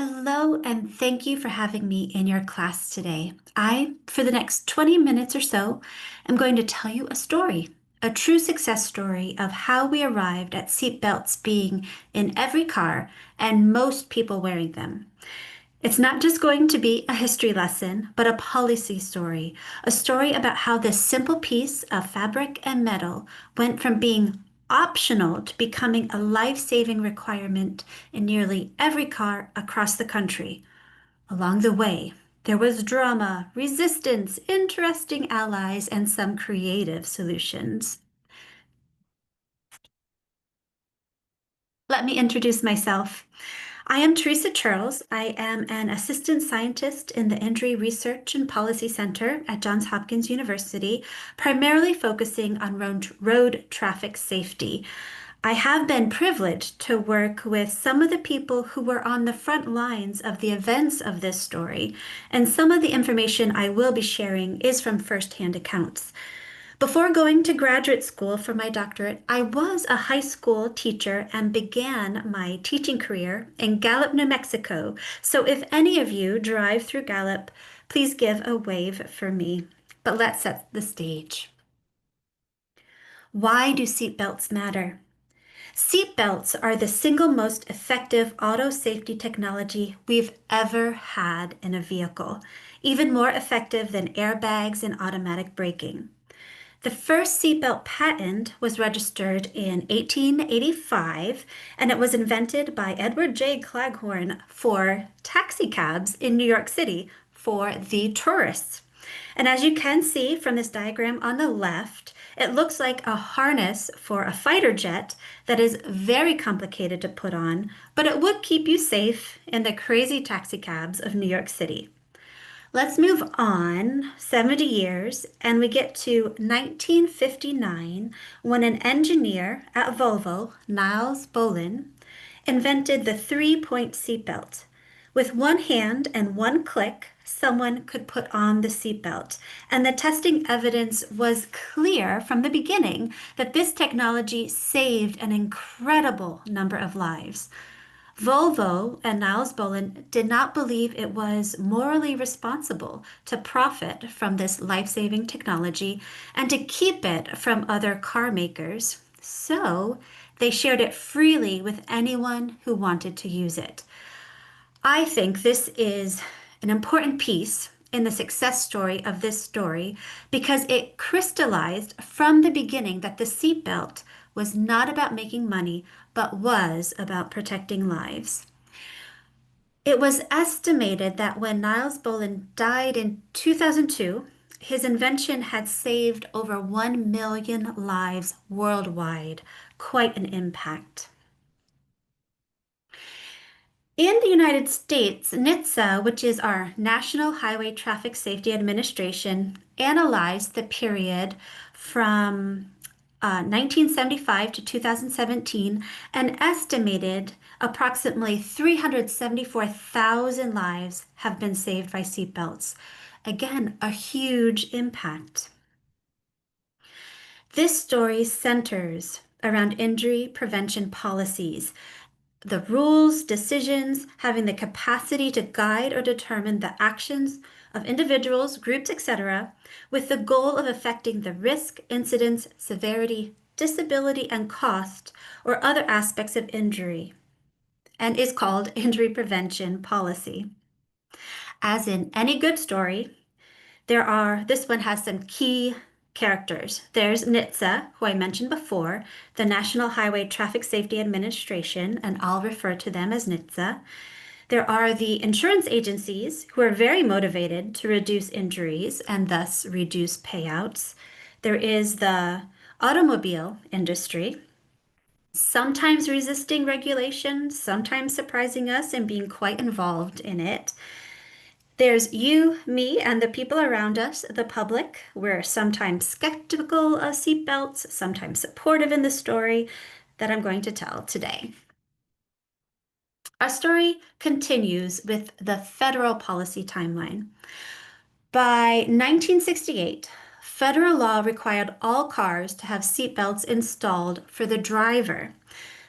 Hello, and thank you for having me in your class today. For the next 20 minutes or so, am going to tell you a story, a true success story of how we arrived at seatbelts being in every car and most people wearing them. It's not just going to be a history lesson, but a policy story, a story about how this simple piece of fabric and metal went from being optional to becoming a life-saving requirement in nearly every car across the country. Along the way, there was drama, resistance, interesting allies, and some creative solutions. Let me introduce myself. I am Teresa Charles. I am an assistant scientist in the Injury Research and Policy Center at Johns Hopkins University, primarily focusing on road traffic safety. I have been privileged to work with some of the people who were on the front lines of the events of this story, and some of the information I will be sharing is from firsthand accounts. Before going to graduate school for my doctorate, I was a high school teacher and began my teaching career in Gallup, New Mexico. So if any of you drive through Gallup, please give a wave for me. But let's set the stage. Why do seatbelts matter? Seatbelts are the single most effective auto safety technology we've ever had in a vehicle, even more effective than airbags and automatic braking. The first seatbelt patent was registered in 1885, and it was invented by Edward J. Claghorn for taxicabs in New York City for the tourists. And as you can see from this diagram on the left, it looks like a harness for a fighter jet that is very complicated to put on, but it would keep you safe in the crazy taxicabs of New York City. Let's move on 70 years and we get to 1959 when an engineer at Volvo, Niles Bohlin, invented the three-point seatbelt. With one hand and one click, someone could put on the seatbelt. And the testing evidence was clear from the beginning that this technology saved an incredible number of lives. Volvo and Niles Bohlin did not believe it was morally responsible to profit from this life-saving technology and to keep it from other car makers. So they shared it freely with anyone who wanted to use it. I think this is an important piece in the success story of this story because it crystallized from the beginning that the seatbelt was not about making money, but was about protecting lives. It was estimated that when Niles Bohlin died in 2002, his invention had saved over 1 million lives worldwide. Quite an impact. In the United States, NHTSA, which is our National Highway Traffic Safety Administration, analyzed the period from 1975 to 2017 and estimated approximately 374,000 lives have been saved by seatbelts. Again, a huge impact. This story centers around injury prevention policies, the rules, decisions, having the capacity to guide or determine the actions of individuals, groups, etc., with the goal of affecting the risk, incidence, severity, disability, and cost, or other aspects of injury, and is called injury prevention policy. As in any good story, this one has some key characters. There's NHTSA, who I mentioned before, the National Highway Traffic Safety Administration, and I'll refer to them as NHTSA. There are the insurance agencies who are very motivated to reduce injuries and thus reduce payouts. There is the automobile industry, sometimes resisting regulation, sometimes surprising us and being quite involved in it. There's you, me, and the people around us, the public. We're sometimes skeptical of seatbelts, sometimes supportive in the story that I'm going to tell today. Our story continues with the federal policy timeline. By 1968, federal law required all cars to have seatbelts installed for the driver.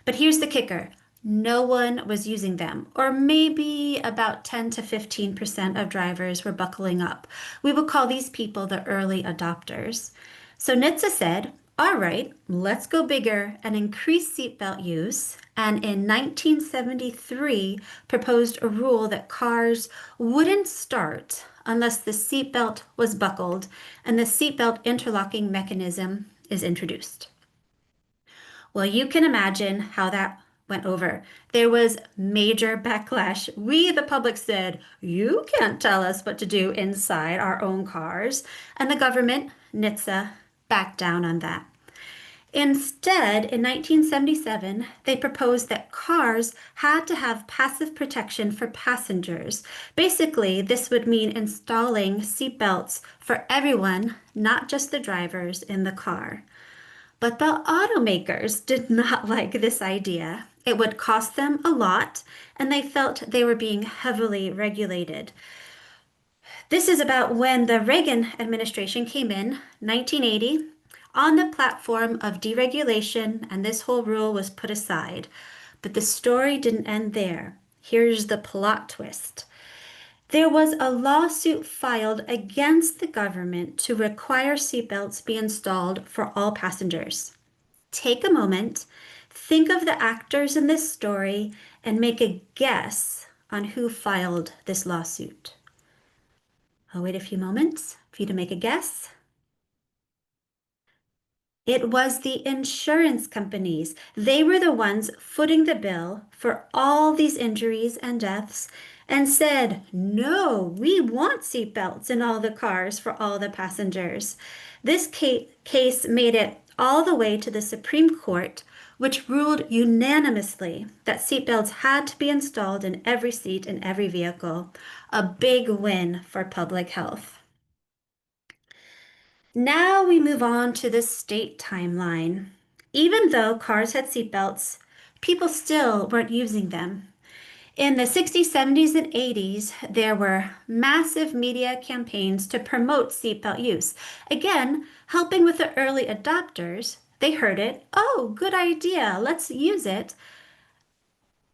But here's the kicker. no one was using them, or maybe about 10 to 15% of drivers were buckling up. We would call these people the early adopters. So NHTSA said, all right, let's go bigger and increase seatbelt use. And in 1973, proposed a rule that cars wouldn't start unless the seatbelt was buckled and the seatbelt interlocking mechanism is introduced. Well, you can imagine how that went over. There was major backlash. We, the public, said, you can't tell us what to do inside our own cars. And the government, NHTSA, backed down on that. Instead, in 1977, they proposed that cars had to have passive protection for passengers. Basically, this would mean installing seatbelts for everyone, not just the drivers in the car. But the automakers did not like this idea. It would cost them a lot, and they felt they were being heavily regulated. This is about when the Reagan administration came in, 1980, on the platform of deregulation, and this whole rule was put aside. But the story didn't end there. Here's the plot twist. There was a lawsuit filed against the government to require seatbelts be installed for all passengers. Take a moment, think of the actors in this story, and make a guess on who filed this lawsuit. I'll wait a few moments for you to make a guess. It was the insurance companies. They were the ones footing the bill for all these injuries and deaths and said, no, we want seatbelts in all the cars for all the passengers. This case made it all the way to the Supreme Court, which ruled unanimously that seatbelts had to be installed in every seat in every vehicle. A big win for public health. Now we move on to the state timeline. Even though cars had seatbelts, people still weren't using them. In the 60s, 70s, and 80s, there were massive media campaigns to promote seatbelt use. Again, helping with the early adopters, they heard it. Oh, good idea, let's use it.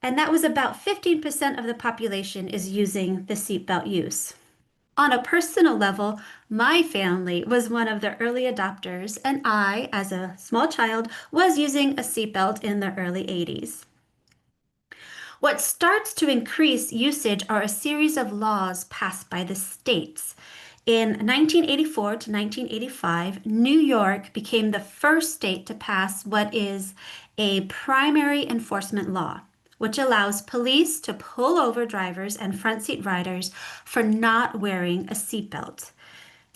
And that was about 15% of the population is using the seatbelt use. On a personal level, my family was one of the early adopters, and I, as a small child, was using a seatbelt in the early 80s. What starts to increase usage are a series of laws passed by the states. In 1984 to 1985, New York became the first state to pass what is a primary enforcement law, which allows police to pull over drivers and front seat riders for not wearing a seatbelt.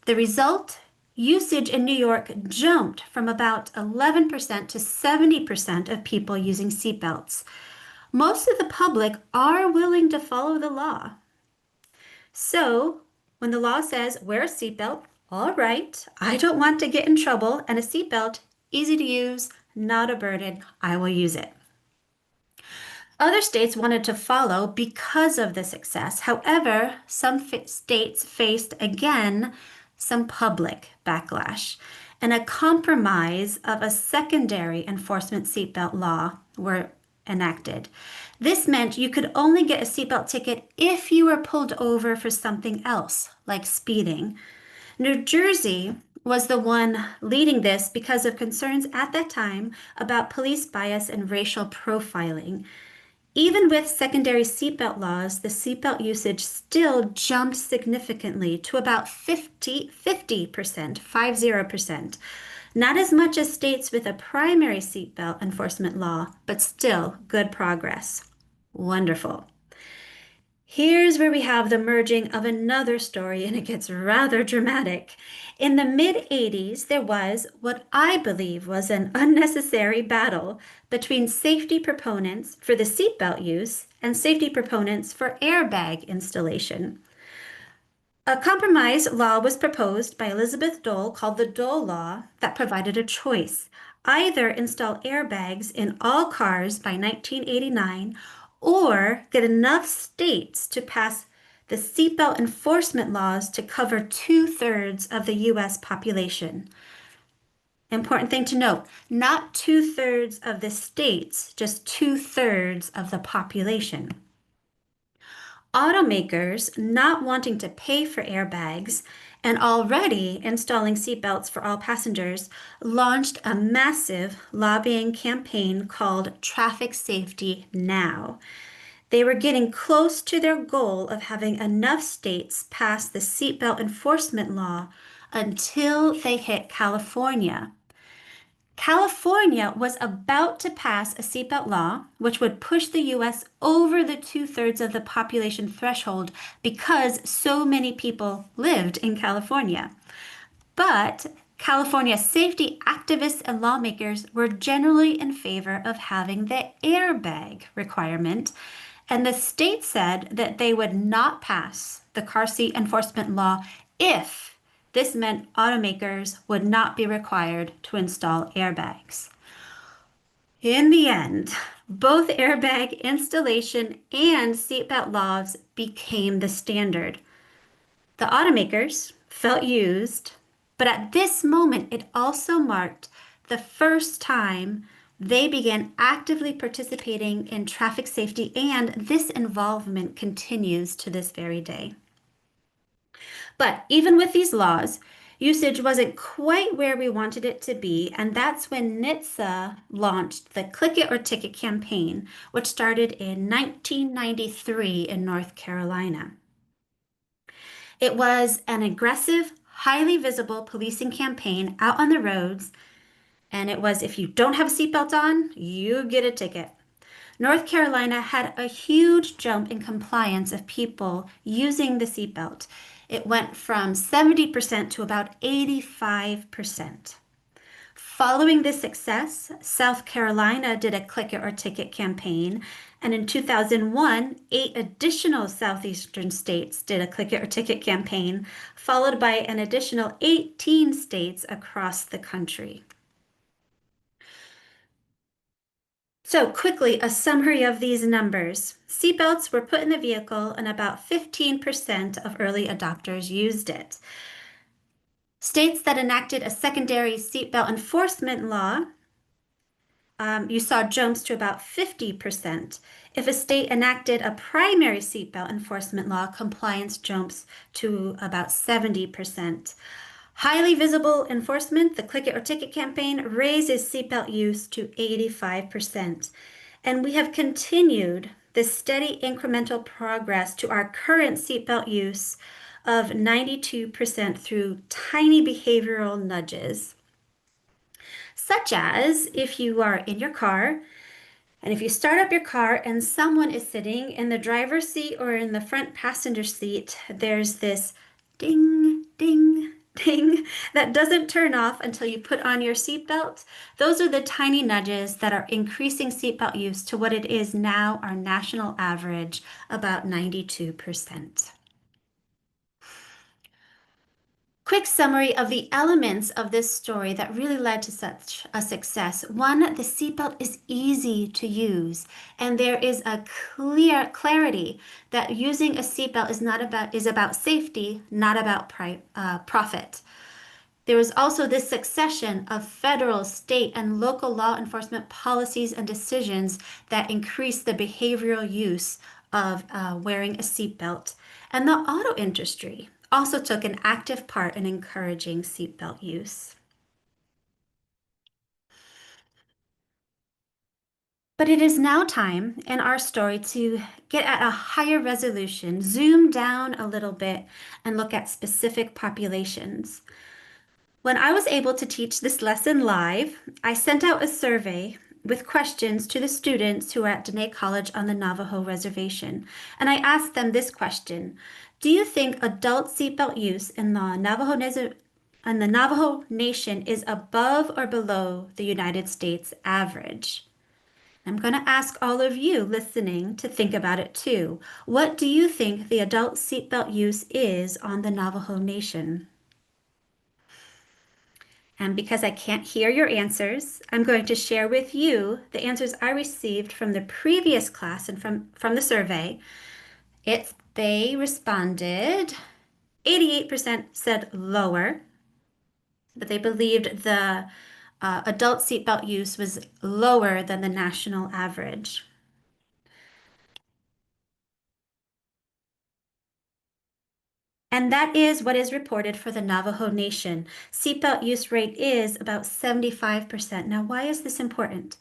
The result? Usage in New York jumped from about 11% to 70% of people using seatbelts. Most of the public are willing to follow the law. So, when the law says wear a seatbelt, all right, I don't want to get in trouble, and a seatbelt, easy to use, not a burden, I will use it. Other states wanted to follow because of the success. However, some states faced again some public backlash, and a compromise of a secondary enforcement seatbelt law were enacted. This meant you could only get a seatbelt ticket if you were pulled over for something else, like speeding. New Jersey was the one leading this because of concerns at that time about police bias and racial profiling. Even with secondary seatbelt laws, the seatbelt usage still jumped significantly to about 50%, 50%. Not as much as states with a primary seatbelt enforcement law, but still good progress. Wonderful. Here's where we have the merging of another story, and it gets rather dramatic. In the mid-80s, there was what I believe was an unnecessary battle between safety proponents for the seatbelt use and safety proponents for airbag installation. A compromise law was proposed by Elizabeth Dole called the Dole Law that provided a choice. Either install airbags in all cars by 1989 or get enough states to pass the seatbelt enforcement laws to cover 2/3 of the US population. Important thing to note, not two-thirds of the states, just two-thirds of the population. Automakers not wanting to pay for airbags and already installing seatbelts for all passengers launched a massive lobbying campaign called Traffic Safety Now. They were getting close to their goal of having enough states pass the seatbelt enforcement law until they hit California. California was about to pass a seatbelt law, which would push the US over the two-thirds of the population threshold because so many people lived in California. But California safety activists and lawmakers were generally in favor of having the airbag requirement, and the state said that they would not pass the car seat enforcement law if this meant automakers would not be required to install airbags. In the end, both airbag installation and seatbelt laws became the standard. The automakers felt used, but at this moment, it also marked the first time they began actively participating in traffic safety, and this involvement continues to this very day. But even with these laws, usage wasn't quite where we wanted it to be, and that's when NHTSA launched the Click It or Ticket campaign, which started in 1993 in North Carolina. It was an aggressive, highly visible policing campaign out on the roads, and it was if you don't have a seatbelt on, you get a ticket. North Carolina had a huge jump in compliance of people using the seatbelt. It went from 70% to about 85%. Following this success, South Carolina did a Click It or Ticket campaign, and in 2001, 8 additional southeastern states did a Click It or Ticket campaign, followed by an additional 18 states across the country. So quickly, a summary of these numbers. Seatbelts were put in the vehicle and about 15% of early adopters used it. States that enacted a secondary seatbelt enforcement law, you saw jumps to about 50%. If a state enacted a primary seatbelt enforcement law, compliance jumps to about 70%. Highly visible enforcement, the Click It or Ticket campaign, raises seatbelt use to 85%. And we have continued this steady incremental progress to our current seatbelt use of 92% through tiny behavioral nudges, such as if you are in your car and if you start up your car and someone is sitting in the driver's seat or in the front passenger seat, there's this ding, ding, ding that doesn't turn off until you put on your seatbelt. Those are the tiny nudges that are increasing seatbelt use to what it is now, our national average, about 92%. Quick summary of the elements of this story that really led to such a success. One, the seatbelt is easy to use, and there is a clear clarity that using a seatbelt is about safety, not about profit. There was also this succession of federal, state, and local law enforcement policies and decisions that increased the behavioral use of wearing a seatbelt. And the auto industry also took an active part in encouraging seatbelt use. But it is now time in our story to get at a higher resolution, zoom down a little bit, and look at specific populations. When I was able to teach this lesson live, I sent out a survey with questions to the students who are at Dene College on the Navajo Reservation. And I asked them this question: do you think adult seatbelt use in the Navajo Nation is above or below the United States average? I'm going to ask all of you listening to think about it too. What do you think the adult seatbelt use is on the Navajo Nation? And because I can't hear your answers, I'm going to share with you the answers I received from the previous class and from the survey. They responded, 88% said lower, but they believed the adult seatbelt use was lower than the national average. And that is what is reported for the Navajo Nation. Seatbelt use rate is about 75%. Now, why is this important?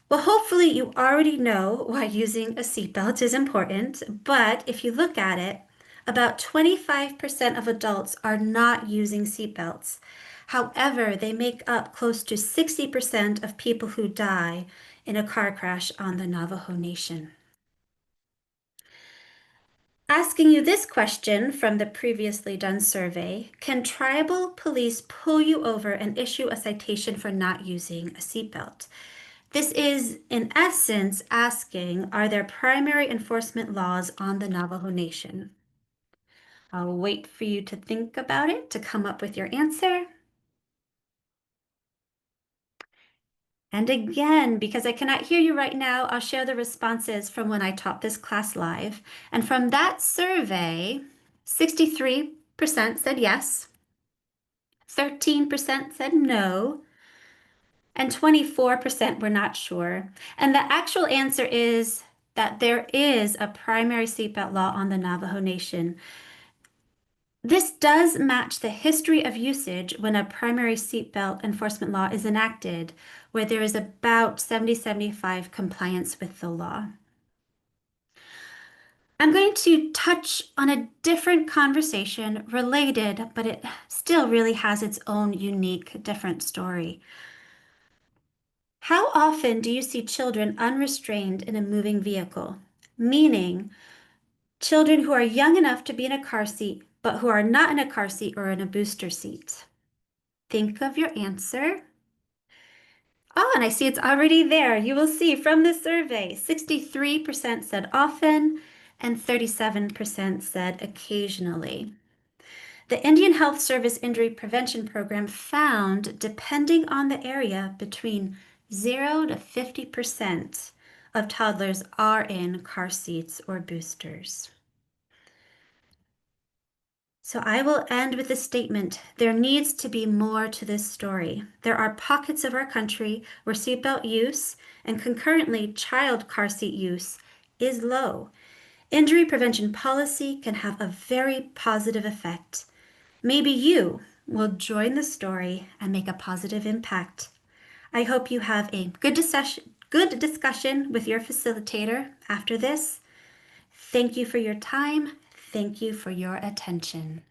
Well, hopefully you already know why using a seatbelt is important, but if you look at it, about 25% of adults are not using seatbelts. However, they make up close to 60% of people who die in a car crash on the Navajo Nation. Asking you this question from the previously done survey, can tribal police pull you over and issue a citation for not using a seatbelt? This is, in essence, asking, are there primary enforcement laws on the Navajo Nation? I'll wait for you to think about it to come up with your answer. And again, because I cannot hear you right now, I'll share the responses from when I taught this class live. And from that survey, 63% said yes, 13% said no, and 24% were not sure. And the actual answer is that there is a primary seatbelt law on the Navajo Nation. This does match the history of usage when a primary seatbelt enforcement law is enacted, where there is about 70-75 compliance with the law. I'm going to touch on a different conversation related, but it still really has its own unique, different story. How often do you see children unrestrained in a moving vehicle? Meaning, children who are young enough to be in a car seat, but who are not in a car seat or in a booster seat. Think of your answer. Oh, and I see it's already there. You will see from the survey, 63% said often and 37% said occasionally. The Indian Health Service Injury Prevention Program found, depending on the area, between 0 to 50% of toddlers are in car seats or boosters. So I will end with a statement. There needs to be more to this story. There are pockets of our country where seatbelt use and concurrently child car seat use is low. Injury prevention policy can have a very positive effect. Maybe you will join the story and make a positive impact. I hope you have a good discussion with your facilitator after this. Thank you for your time. Thank you for your attention.